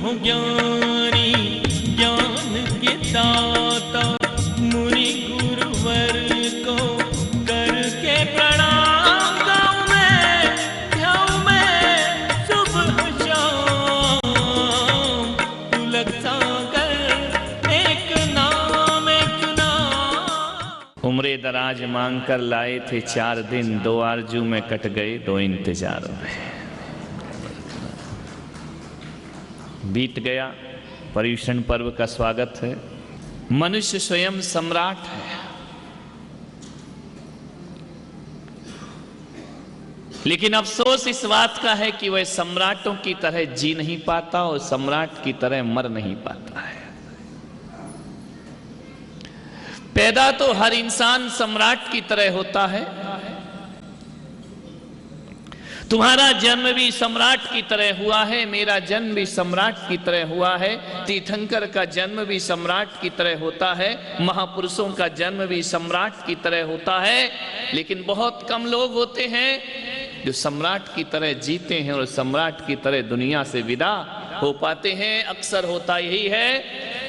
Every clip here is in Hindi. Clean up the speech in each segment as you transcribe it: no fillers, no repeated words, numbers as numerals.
हो ज्ञानी ज्ञान के दाता, मुनि गुरुवर को करके प्रणाम गाऊं मैं, ध्याऊं मैं सुबह शाम। तुलक सागर एक नाम एक नाम। उम्रे दराज मांग कर लाए थे 4 दिन, 2 आरजू में कट गए 2 इंतजार में। बीत गया, पर्युषण पर्व का स्वागत है। मनुष्य स्वयं सम्राट है, लेकिन अफसोस इस बात का है कि वह सम्राटों की तरह जी नहीं पाता और सम्राट की तरह मर नहीं पाता है। पैदा तो हर इंसान सम्राट की तरह होता है। तुम्हारा जन्म भी सम्राट की तरह हुआ है, मेरा जन्म भी सम्राट की तरह हुआ है, तीर्थंकर का जन्म भी सम्राट की तरह होता है, महापुरुषों का जन्म भी सम्राट की तरह होता है। लेकिन बहुत कम लोग होते हैं जो सम्राट की तरह जीते हैं और सम्राट की तरह दुनिया से विदा हो पाते हैं। अक्सर होता यही है,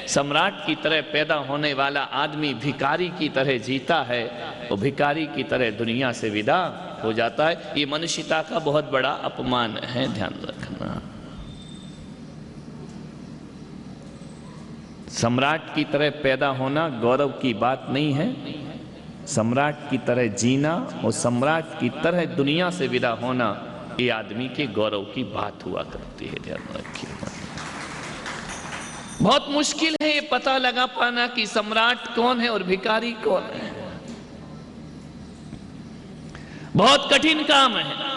सम्राट की तरह पैदा होने वाला आदमी भिखारी की तरह जीता है और भिखारी की तरह दुनिया से विदा हो जाता है। ये मनुष्यता का बहुत बड़ा अपमान है, ध्यान रखना। सम्राट की तरह पैदा होना गौरव की बात नहीं है, सम्राट की तरह जीना और सम्राट की तरह दुनिया से विदा होना ये आदमी के गौरव की बात हुआ करती है, ध्यान रखिए। बहुत मुश्किल है ये पता लगा पाना कि सम्राट कौन है और भिखारी कौन है। बहुत कठिन काम है।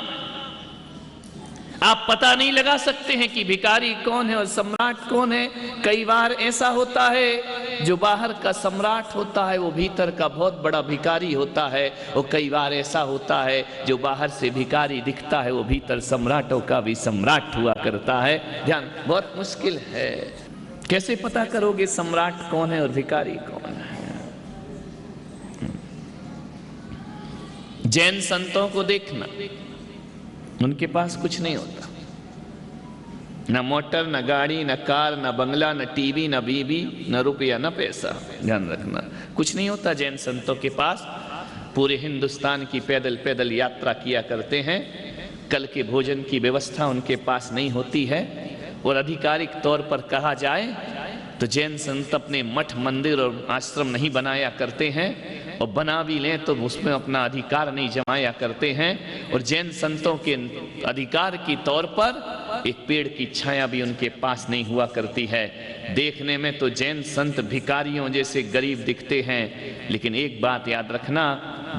आप पता नहीं लगा सकते हैं कि भिखारी कौन है और सम्राट कौन है। कई बार ऐसा होता है जो बाहर का सम्राट होता है वो भीतर का बहुत बड़ा भिखारी होता है, और कई बार ऐसा होता है जो बाहर से भिखारी दिखता है वो भीतर सम्राटों का भी सम्राट हुआ करता है। ध्यान, बहुत मुश्किल है। कैसे पता करोगे सम्राट कौन है और भिखारी कौन है? जैन संतों को देखना, उनके पास कुछ नहीं होता, न मोटर, न गाड़ी, न कार, न बंगला, न टीवी, न बीबी, न रुपया, न पैसा। ध्यान रखना, कुछ नहीं होता जैन संतों के पास। पूरे हिंदुस्तान की पैदल पैदल यात्रा किया करते हैं। कल के भोजन की व्यवस्था उनके पास नहीं होती है। और आधिकारिक तौर पर कहा जाए तो जैन संत अपने मठ, मंदिर और आश्रम नहीं बनाया करते हैं, और बना भी लें तो उसमें अपना अधिकार नहीं जमाया करते हैं। और जैन संतों के अधिकार की तौर पर एक पेड़ की छाया भी उनके पास नहीं हुआ करती है। देखने में तो जैन संत भिखारियों जैसे गरीब दिखते हैं, लेकिन एक बात याद रखना,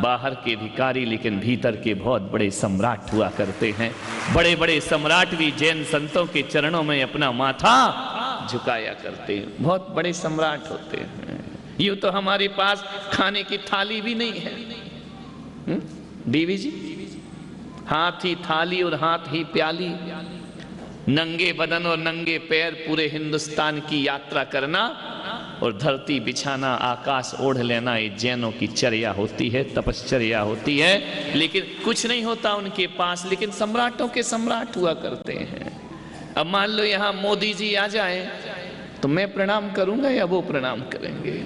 बाहर के भिखारी लेकिन भीतर के बहुत बड़े सम्राट हुआ करते हैं। बड़े बड़े सम्राट भी जैन संतों के चरणों में अपना माथा झुकाया करते हैं, बहुत बड़े सम्राट होते हैं। यूं तो हमारे पास खाने की थाली भी नहीं है। डीवी जी, हाथ ही थाली और हाथ ही प्याली, नंगे बदन और नंगे पैर पूरे हिंदुस्तान की यात्रा करना और धरती बिछाना, आकाश ओढ़ लेना, ये जैनों की चर्या होती है, तपश्चर्या होती है। लेकिन कुछ नहीं होता उनके पास, लेकिन सम्राटों के सम्राट हुआ करते हैं। अब मान लो यहाँ मोदी जी आ जाएं तो मैं प्रणाम करूंगा या वो प्रणाम करेंगे?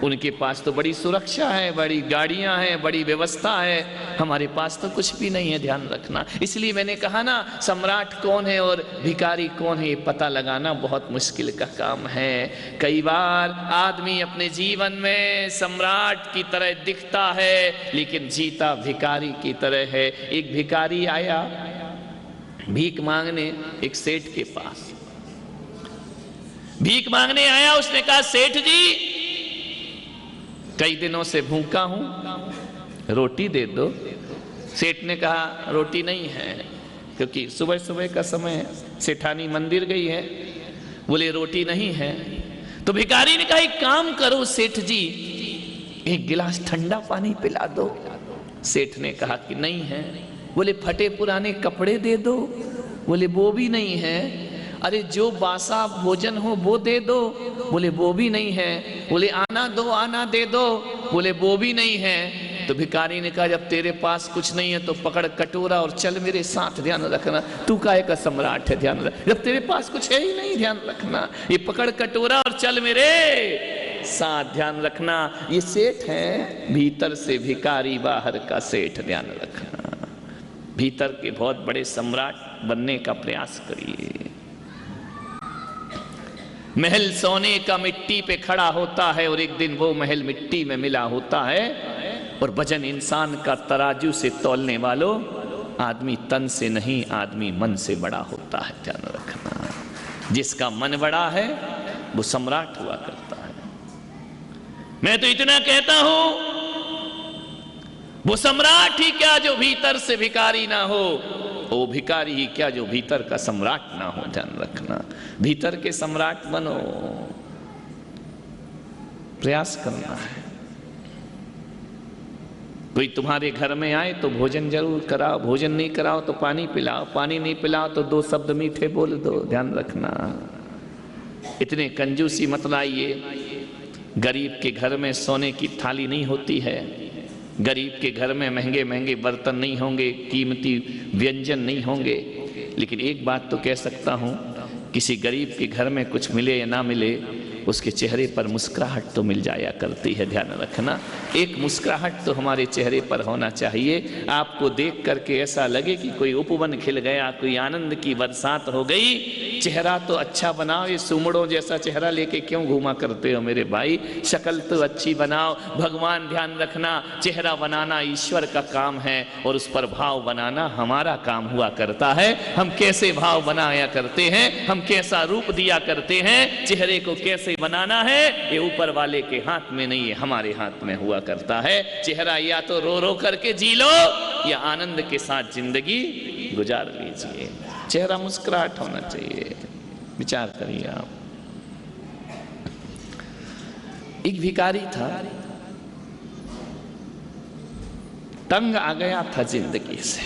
उनके पास तो बड़ी सुरक्षा है, बड़ी गाड़ियां हैं, बड़ी व्यवस्था है, हमारे पास तो कुछ भी नहीं है। ध्यान रखना, इसलिए मैंने कहा ना, सम्राट कौन है और भिखारी कौन है ये पता लगाना बहुत मुश्किल का काम है। कई बार आदमी अपने जीवन में सम्राट की तरह दिखता है लेकिन जीता भिखारी की तरह है। एक भिखारी आया भीख मांगने एक सेठ के पास, भीख मांगने आया। उसने कहा, सेठ जी कई दिनों से भूखा हूं, रोटी दे दो। सेठ ने कहा, रोटी नहीं है, क्योंकि सुबह सुबह का समय है, सेठानी मंदिर गई है। बोले, रोटी नहीं है। तो भिखारी ने कहा, एक काम करो सेठ जी, एक गिलास ठंडा पानी पिला दो। सेठ ने कहा कि नहीं है। बोले, फटे पुराने कपड़े दे दो। बोले, वो भी नहीं है। अरे जो बासा भोजन हो वो दे दो। बोले, वो भी नहीं है। बोले, आना दो, आना दे दो। बोले, वो भी नहीं है। तो भिखारी ने कहा जब तेरे पास कुछ नहीं है तो पकड़ कटोरा और चल मेरे साथ, ध्यान रखना तू काहे का सम्राट है, ध्यान रख, जब तेरे पास कुछ है ही नहीं, ध्यान रखना, ये पकड़ कटोरा और चल मेरे साथ, ध्यान रखना। ये सेठ है, भीतर से भिखारी बाहर का सेठ, ध्यान रखना। भीतर के बहुत बड़े सम्राट बनने का प्रयास करिए। महल सोने का मिट्टी पे खड़ा होता है और एक दिन वो महल मिट्टी में मिला होता है। और वजन इंसान का तराजू से तौलने वालों, आदमी तन से नहीं, आदमी मन से बड़ा होता है, ध्यान रखना। जिसका मन बड़ा है वो सम्राट हुआ करता है। मैं तो इतना कहता हूं, वो सम्राट ही क्या जो भीतर से भिखारी ना हो, वो भिखारी ही क्या जो भीतर का सम्राट ना हो, ध्यान रखना। भीतर के सम्राट बनो, प्रयास करना है। कोई तुम्हारे घर में आए तो भोजन जरूर कराओ, भोजन नहीं कराओ तो पानी पिलाओ, पानी नहीं पिलाओ तो 2 शब्द मीठे बोल दो, ध्यान रखना। इतने कंजूसी मत लाइए। गरीब के घर में सोने की थाली नहीं होती है, गरीब के घर में महंगे महंगे बर्तन नहीं होंगे, कीमती व्यंजन नहीं होंगे। लेकिन एक बात तो कह सकता हूँ, किसी गरीब के घर में कुछ मिले या ना मिले, उसके चेहरे पर मुस्कुराहट तो मिल जाया करती है, ध्यान रखना। एक मुस्कुराहट तो हमारे चेहरे पर होना चाहिए। आपको देख करके ऐसा लगे कि कोई उपवन खिल गया, कोई आनंद की बरसात हो गई। चेहरा तो अच्छा बनाओ, ये सुमड़ों जैसा चेहरा लेके क्यों घूमा करते हो मेरे भाई? शक्ल तो अच्छी बनाओ। भगवान, ध्यान रखना, चेहरा बनाना ईश्वर का काम है और उस पर भाव बनाना हमारा काम हुआ करता है। हम कैसे भाव बनाया करते हैं, हम कैसा रूप दिया करते हैं, चेहरे को कैसे बनाना है, ये ऊपर वाले के हाथ में नहीं है, हमारे हाथ में हुआ करता है। चेहरा या तो रो रो करके जी लो या आनंद के साथ जिंदगी गुजार लीजिए। चेहरा मुस्कुराहट होना चाहिए। विचार करिए आप। एक भिखारी था, तंग आ गया था जिंदगी से,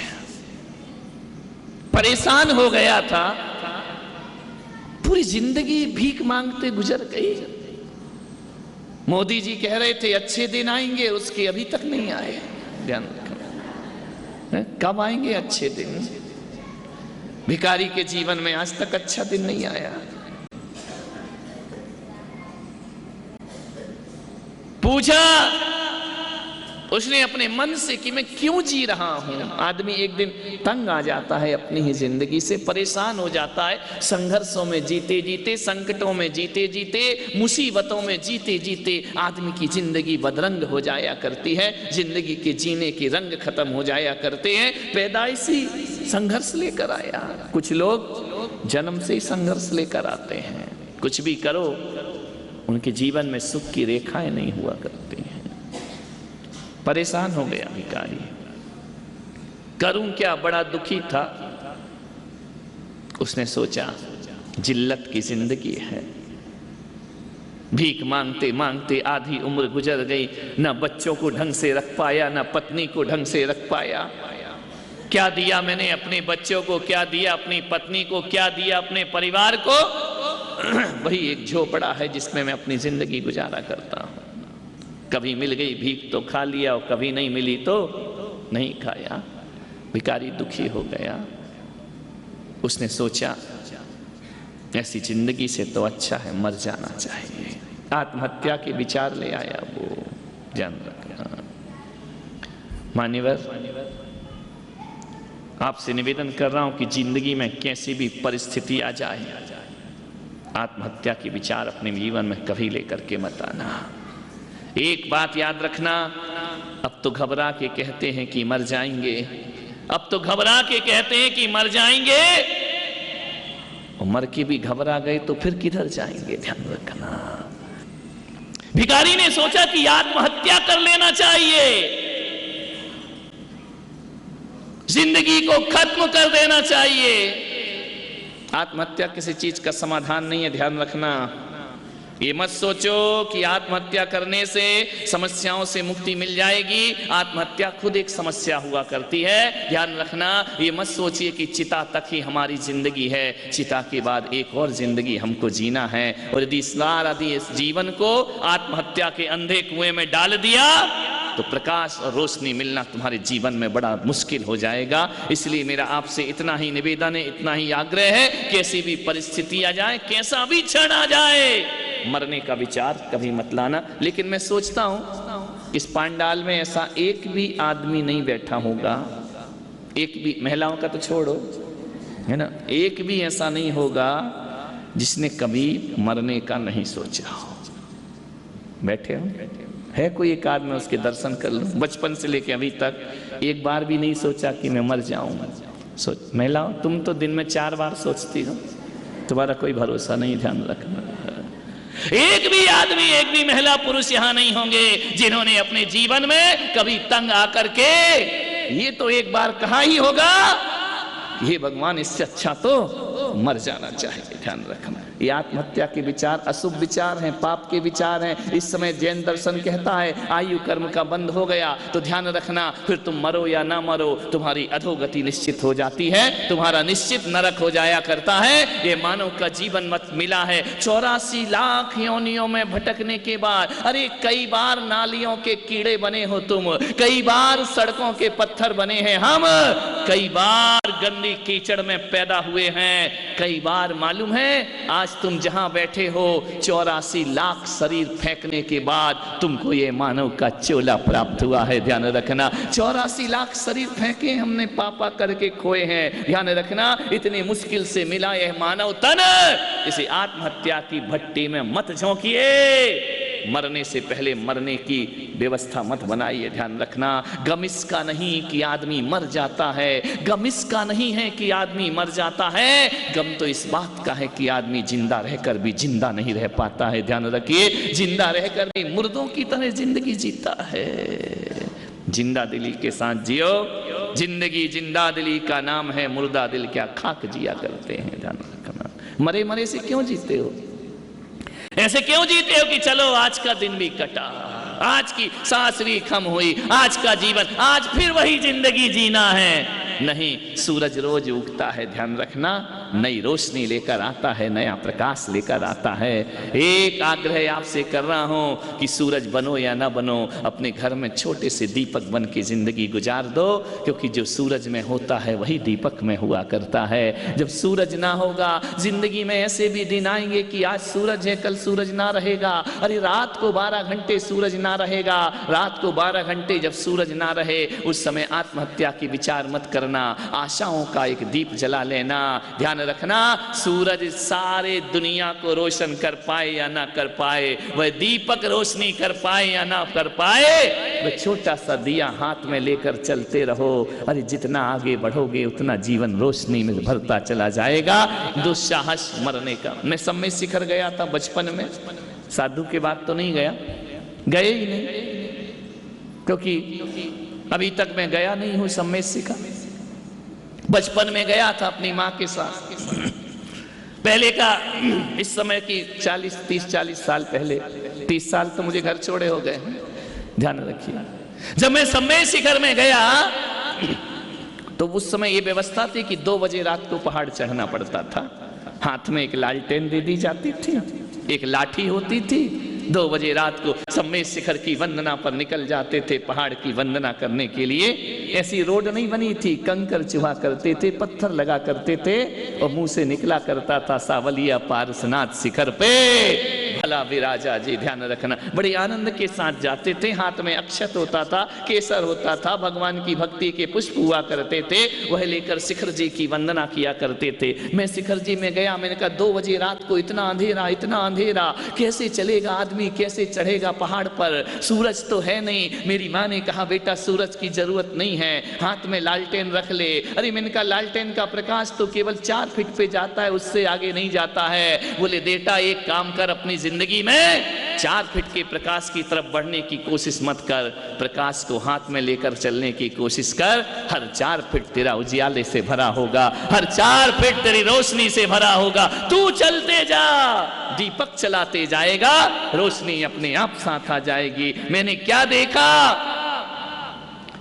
परेशान हो गया था, पूरी जिंदगी भीख मांगते गुजर गई। मोदी जी कह रहे थे अच्छे दिन आएंगे, उसके अभी तक नहीं आए, ध्यान रखना। कब आएंगे अच्छे दिन? भिखारी के जीवन में आज तक अच्छा दिन नहीं आया। पूछा उसने अपने मन से कि मैं क्यों जी रहा हूं। आदमी एक दिन तंग आ जाता है अपनी ही जिंदगी से, परेशान हो जाता है। संघर्षों में जीते जीते, संकटों में जीते जीते, मुसीबतों में जीते जीते आदमी की जिंदगी बदरंग हो जाया करती है। जिंदगी के जीने के रंग खत्म हो जाया करते हैं। पैदाइशी संघर्ष लेकर आया। कुछ लोग जन्म से ही संघर्ष लेकर आते हैं। कुछ भी करो, उनके जीवन में सुख की रेखाएं नहीं हुआ करती हैं। परेशान हो गया भिखारी, करूं क्या, बड़ा दुखी था। उसने सोचा जिल्लत की जिंदगी है, भीख मांगते मांगते आधी उम्र गुजर गई। न बच्चों को ढंग से रख पाया, न पत्नी को ढंग से रख पाया। क्या दिया मैंने अपने बच्चों को, क्या दिया अपनी पत्नी को, क्या दिया अपने परिवार को? वही एक झोपड़ा है जिसमें मैं अपनी जिंदगी गुजारा करता हूं। कभी मिल गई भीख तो खा लिया और कभी नहीं मिली तो नहीं खाया। भिखारी दुखी हो गया। उसने सोचा ऐसी जिंदगी से तो अच्छा है मर जाना चाहिए। आत्महत्या के विचार ले आया वो, ध्यान रखना। मान्यवर, आपसे निवेदन कर रहा हूं कि जिंदगी में कैसी भी परिस्थिति आ जाए, आत्महत्या के विचार अपने जीवन में कभी लेकर के मत आना। एक बात याद रखना, अब तो घबरा के कहते हैं कि मर जाएंगे, अब तो घबरा के कहते हैं कि मर जाएंगे, और मर के भी घबरा गए तो फिर किधर जाएंगे, ध्यान रखना। भिखारी ने सोचा कि आत्महत्या कर लेना चाहिए, जिंदगी को खत्म कर देना चाहिए। आत्महत्या किसी चीज का समाधान नहीं है, ध्यान रखना। ये मत सोचो कि आत्महत्या करने से समस्याओं से मुक्ति मिल जाएगी। आत्महत्या खुद एक समस्या हुआ करती है, ध्यान रखना। ये मत सोचिए कि चिता तक ही हमारी जिंदगी है, चिता के बाद एक और जिंदगी हमको जीना है। और यदि इस जीवन को आत्महत्या के अंधे कुएं में डाल दिया तो प्रकाश और रोशनी मिलना तुम्हारे जीवन में बड़ा मुश्किल हो जाएगा। इसलिए मेरा आपसे इतना ही निवेदन है, इतना ही आग्रह है, कैसी भी परिस्थिति आ जाए, कैसा भी क्षण आ जाए, मरने का विचार कभी मत लाना। लेकिन मैं सोचता हूं इस पांडाल में ऐसा एक भी आदमी नहीं बैठा होगा, एक भी, महिलाओं का तो छोड़ो, है ना, एक भी ऐसा नहीं होगा जिसने कभी मरने का नहीं सोचा हो। बैठे हो, है कोई एक आदमी, उसके दर्शन कर लो। बचपन से लेके अभी तक एक बार भी नहीं सोचा कि मैं मर जाऊंगा। सोच, महिलाओं तुम तो दिन में 4 बार सोचती हो, तुम्हारा कोई भरोसा नहीं, ध्यान रखना। एक भी आदमी, एक भी महिला पुरुष यहां नहीं होंगे जिन्होंने अपने जीवन में कभी तंग आकर के ये तो एक बार कहा ही होगा, ये भगवान इससे अच्छा तो मर जाना चाहिए। ध्यान रखना, ये आत्महत्या के विचार अशुभ विचार हैं, पाप के विचार हैं। इस समय जैन दर्शन कहता है आयु कर्म का बंध हो गया, तो ध्यान रखना, फिर तुम मरो या ना मरो, तुम्हारी अधोगति निश्चित हो जाती है, तुम्हारा निश्चित नरक हो जाया करता है। ये मानव का जीवन मत मिला है 84 लाख योनियों में भटकने के बाद। अरे कई बार नालियों के कीड़े बने हो तुम, कई बार सड़कों के पत्थर बने हैं हम, कई बार गंदी कीचड़ में पैदा हुए हैं, कई बार मालूम है आज तुम जहां बैठे हो 84 लाख शरीर फेंकने के बाद तुमको ये मानव का चोला प्राप्त हुआ है। ध्यान रखना, 84 लाख शरीर फेंके हमने, पापा करके खोए हैं। ध्यान रखना, इतनी मुश्किल से मिला यह मानव तन, इसे आत्महत्या की भट्टी में मत झोंकिए। मरने से पहले मरने की व्यवस्था मत बनाइए। ध्यान रखना, गम इसका नहीं कि आदमी मर जाता है, गम इसका नहीं है कि आदमी मर जाता है, गम तो इस बात का है कि आदमी जिंदा रहकर भी जिंदा नहीं रह पाता है। ध्यान रखिए, जिंदा रहकर भी मुर्दों की तरह जिंदगी जीता है। जिंदा दिली के साथ जियो, जिंदगी जिंदा दिली का नाम है, मुर्दा दिल क्या खाक जिया करते हैं। ध्यान रखना, मरे मरे से क्यों जीते हो, ऐसे क्यों जीते हो कि चलो आज का दिन भी कटा, आज की सांस भी कम हुई, आज का जीवन, आज फिर वही जिंदगी जीना है। नहीं, सूरज रोज उगता है। ध्यान रखना, नई रोशनी लेकर आता है, नया प्रकाश लेकर आता है। एक आग्रह आपसे कर रहा हूं कि सूरज बनो या ना बनो, अपने घर में छोटे से दीपक बन के जिंदगी गुजार दो, क्योंकि जो सूरज में होता है वही दीपक में हुआ करता है। जब सूरज ना होगा, जिंदगी में ऐसे भी दिन आएंगे कि आज सूरज है कल सूरज ना रहेगा। अरे रात को 12 घंटे सूरज ना रहेगा, रात को 12 घंटे जब सूरज ना रहे उस समय आत्महत्या की विचार मत करना, आशाओं का एक दीप जला लेना। ध्यान रखना, सूरज सारे दुनिया को रोशन कर पाए या ना कर पाए, वह दीपक रोशनी कर पाए या ना कर पाए, वह छोटा सा दिया हाथ में लेकर चलते रहो। अरे जितना आगे बढ़ोगे उतना जीवन रोशनी में भरता चला जाएगा। दुस्साहस मरने का। मैं सम्मेद शिखर गया था बचपन में, साधु के बाद तो नहीं गया, गए ही नहीं, क्योंकि अभी तक मैं गया नहीं हूं सम्मेद शिखर। बचपन में गया था अपनी माँ के साथ, पहले का, इस समय की 30-40 साल पहले, 30 साल तो मुझे घर छोड़े हो गए। ध्यान रखिए, जब मैं सम्मेद शिखर में गया तो उस समय ये व्यवस्था थी कि 2 बजे रात को पहाड़ चढ़ना पड़ता था। हाथ में एक लालटेन दे दी जाती थी, एक लाठी होती थी। 2 बजे रात को सम्मेद शिखर की वंदना पर निकल जाते थे, पहाड़ की वंदना करने के लिए। ऐसी रोड नहीं बनी थी, कंकर चुहा करते थे, पत्थर लगा करते थे, और मुंह से निकला करता था सावलिया पारसनाथ शिखर पे भला विराजा जी। ध्यान रखना, बड़े आनंद के साथ जाते थे, हाथ में अक्षत होता था, केसर होता था, भगवान की भक्ति के पुष्प हुआ करते थे, वह लेकर शिखर जी की वंदना किया करते थे। मैं शिखर जी में गया, मैंने कहा 2 बजे रात को इतना अंधेरा, इतना अंधेरा, कैसे चलेगा आदमी, कैसे चढ़ेगा पहाड़ पर, सूरज तो है नहीं। मेरी माँ ने कहा बेटा सूरज की जरूरत नहीं है, हाथ में लालटेन रख ले। अरे मैंने कहा लालटेन का प्रकाश तो केवल 4 फीट पे जाता है, उससे आगे नहीं जाता है। बोले बेटा एक काम कर, अपनी जिंदगी में 4 फीट के प्रकाश की तरफ बढ़ने की कोशिश मत कर, प्रकाश को हाथ में लेकर चलने की कोशिश कर। हर 4 फीट तेरा उजियाले से भरा होगा, हर 4 फीट तेरी रोशनी से भरा होगा। तू चलते जा, दीपक चलाते जाएगा, रोशनी अपने आप साथ आ जाएगी। मैंने क्या देखा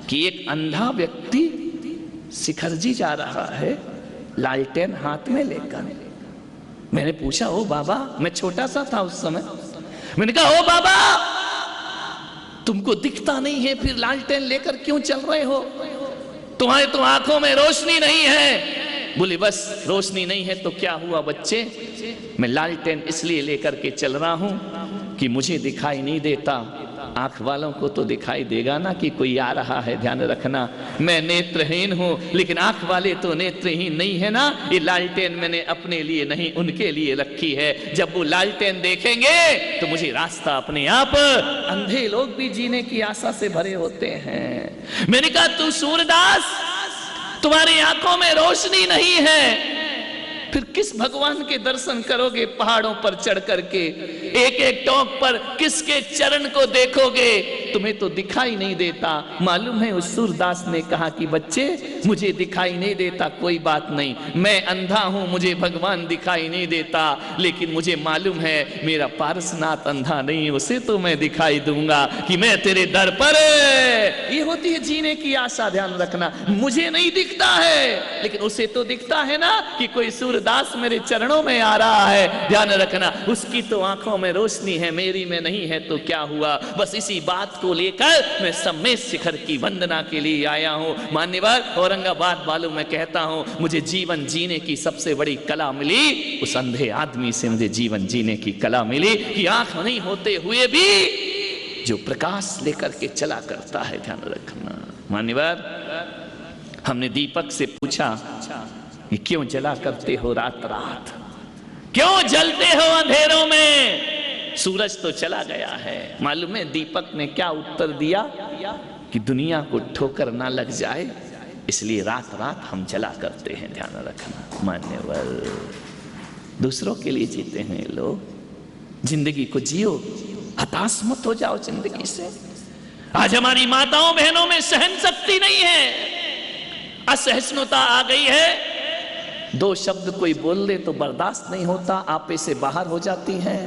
कि एक अंधा व्यक्ति शिखर जी जा रहा है लालटेन हाथ में लेकर। मैंने पूछा ओ बाबा, मैं छोटा सा था उस समय, मैंने कहा ओ बाबा तुमको दिखता नहीं है फिर लालटेन लेकर क्यों चल रहे हो? तुम्हारे तो आंखों में रोशनी नहीं है। बोले बस रोशनी नहीं है तो क्या हुआ बच्चे, मैं लालटेन इसलिए लेकर के चल रहा हूं कि मुझे दिखाई नहीं देता, आंख वालों को तो दिखाई देगा ना कि कोई आ रहा है। ध्यान रखना, मैं नेत्रहीन हूं लेकिन आंख वाले तो नेत्रहीन नहीं है ना। ये लालटेन मैंने अपने लिए नहीं उनके लिए रखी है। जब वो लालटेन देखेंगे तो मुझे रास्ता अपने आप। अंधे लोग भी जीने की आशा से भरे होते हैं। मैंने कहा तू सूरदास, तुम्हारी आंखों में रोशनी नहीं है, फिर किस भगवान के दर्शन करोगे? पहाड़ों पर चढ़ करके एक एक टोक पर किसके चरण को देखोगे? तुम्हें तो दिखाई नहीं देता। मालूम है उस सूरदास ने कहा कि बच्चे मुझे दिखाई नहीं देता, कोई बात नहीं, मैं अंधा हूं, मुझे भगवान दिखाई नहीं देता, लेकिन मुझे मालूम है मेरा पारसनाथ अंधा नहीं, उसे तो मैं दिखाई दूंगा कि मैं तेरे दर पर। ये होती है जीने की आशा। ध्यान रखना, मुझे नहीं दिखता है लेकिन उसे तो दिखता है ना कि कोई सूरदास मेरे चरणों में आ रहा है। ध्यान रखना, उसकी तो आंखों में रोशनी है, मेरी में नहीं है तो क्या हुआ? बस इसी बात को लेकर मैं सम्मेद शिखर की वंदना के लिए आया हूं। मान्यवर, औरंगाबाद वालों में कहता हूं, मुझे जीवन जीने की सबसे बड़ी कला मिली उस अंधे आदमी से। मुझे जीवन जीने की कला मिली कि आंख नहीं होते हुए भी जो प्रकाश लेकर के चला करता है। ध्यान रखना मान्यवर, हमने दीपक से पूछा कि क्यों जला करते हो रात रात, क्यों जलते हो अंधेरों में? सूरज तो चला गया है। मालूम है दीपक ने क्या उत्तर दिया? कि दुनिया को ठोकर ना लग जाए इसलिए रात रात हम जला करते हैं। ध्यान रखना मान्यवर, दूसरों के लिए जीते हैं लोग। जिंदगी को जियो, हताश मत हो जाओ जिंदगी से। आज हमारी माताओं बहनों में सहन शक्ति नहीं है, असहिष्णुता आ गई है। दो शब्द कोई बोल दे तो बर्दाश्त नहीं होता, आपे से बाहर हो जाती हैं।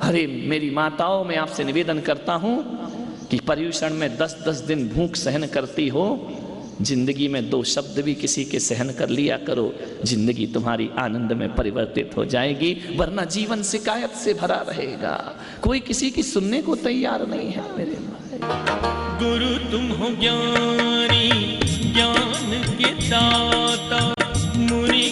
अरे मेरी माताओं, मैं आपसे निवेदन करता हूं कि पर्यूषण में 10-10 दिन भूख सहन करती हो, जिंदगी में दो शब्द भी किसी के सहन कर लिया करो, जिंदगी तुम्हारी आनंद में परिवर्तित हो जाएगी। वरना जीवन शिकायत से भरा रहेगा, कोई किसी की सुनने को तैयार नहीं है। मेरे भाई, गुरु तुम हो ज्ञानी, ज्ञान के दाता, मुनि